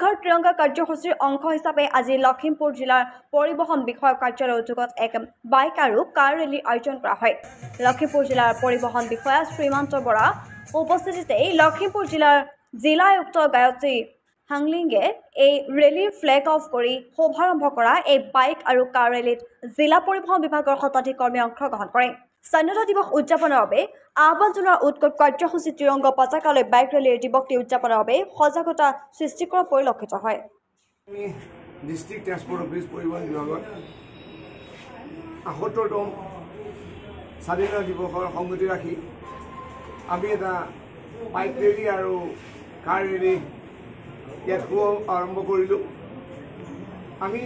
ঘৰ ত্ৰিৰংগা কাৰ্যসূচীৰ অংশ হিচাপে আজি লখিমপুৰ জিলাৰ পৰিবহণ বিষয়ক কাৰ্যালয়ৰ উদ্যোগত এক বাইক আৰু কাৰ ৰেলীৰ আয়োজন কৰা হয়। লখিমপুৰ জিলাৰ পৰিবহণ বিষয়া শ্ৰীমন্ত বৰা উপস্থিতিতেই লখিমপুৰ জিলাৰ জিলা আয়ুক্ত গায়ত্ৰী হাংলিঙে এই ৰেলীৰ ফ্লেগ অফ কৰি শুভাৰম্ভ কৰা এই বাইক আৰু কাৰ ৰেলীত জিলা পৰিবহণ বিভাগৰ শতাধিক কৰ্মীয়ে অংশগ্ৰহণ কৰে। স্বাধীনতা দিৱস উদযাপনৰ বাবে আহ্বান জনোৱাৰ উৎকট কাৰ্যসূচী ত্ৰিৰংগ পতাকালৈ বাইক ৰেলীৰ দিৱসটি উদযাপনৰ বাবে সজাগতা সৃষ্টি কৰা পৰিলক্ষিত হয়। ডিষ্ট্ৰিক্ট ট্ৰান্সপৰ্ট অফিচ পৰিবহণ বিভাগত ৭৮তম স্বাধীনতা দিৱসৰ সংগতি ৰাখি আমি এটা বাইক ৰেলী আৰু কাৰ ৰেলী ইয়াত আৰম্ভ কৰিলোঁ। আমি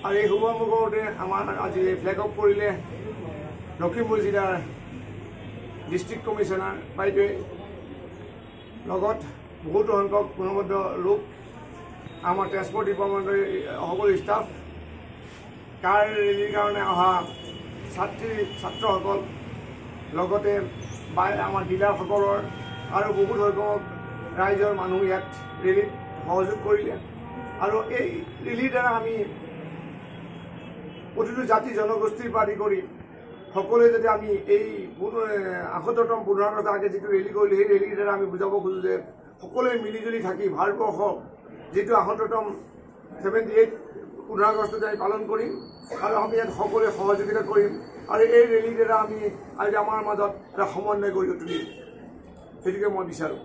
আৰু এই শুভাৰম্ভ কৰোঁতে আমাৰ আজি ফ্লেগ অফ কৰিলে লখিমপুৰ জিলাৰ ডিষ্ট্ৰিক্ট কমিশ্যনাৰ বাইদেৱে, লগত বহুতো সংখ্যক গুণবদ্ধ লোক, আমাৰ ট্ৰেন্সপৰ্ট ডিপাৰ্টমেণ্টৰ সকলো ষ্টাফ, কাৰ ৰেলীৰ কাৰণে অহা ছাত্ৰসকল, লগতে আমাৰ ডিলাৰসকলৰ আৰু বহুত সংখ্যক ৰাইজৰ মানুহ ইয়াত ৰেলীত সহযোগ কৰিলে। আৰু এই ৰেলীৰ দ্বাৰা আমি প্ৰতিটো জাতি জনগোষ্ঠীৰ পৰা আদি কৰি সকলোৱে যদি আমি এই ৭৮তম ১৫ আগষ্ট আগে যিটো ৰেলী কৰিলোঁ, সেই ৰেলীৰ দ্বাৰা আমি বুজাব খোজোঁ যে সকলোৱে মিলিজুলি থাকি ভাৰতবৰ্ষ যিটো ৭৮তম 78 15 আগষ্টত আমি পালন কৰিম আৰু আমি ইয়াত সকলোৱে সহযোগিতা কৰিম আৰু এই ৰেলীৰ দ্বাৰা আমি আজি আমাৰ মাজত এটা সমন্বয় গঢ়ি তুলিম, সেইটোকে মই বিচাৰোঁ।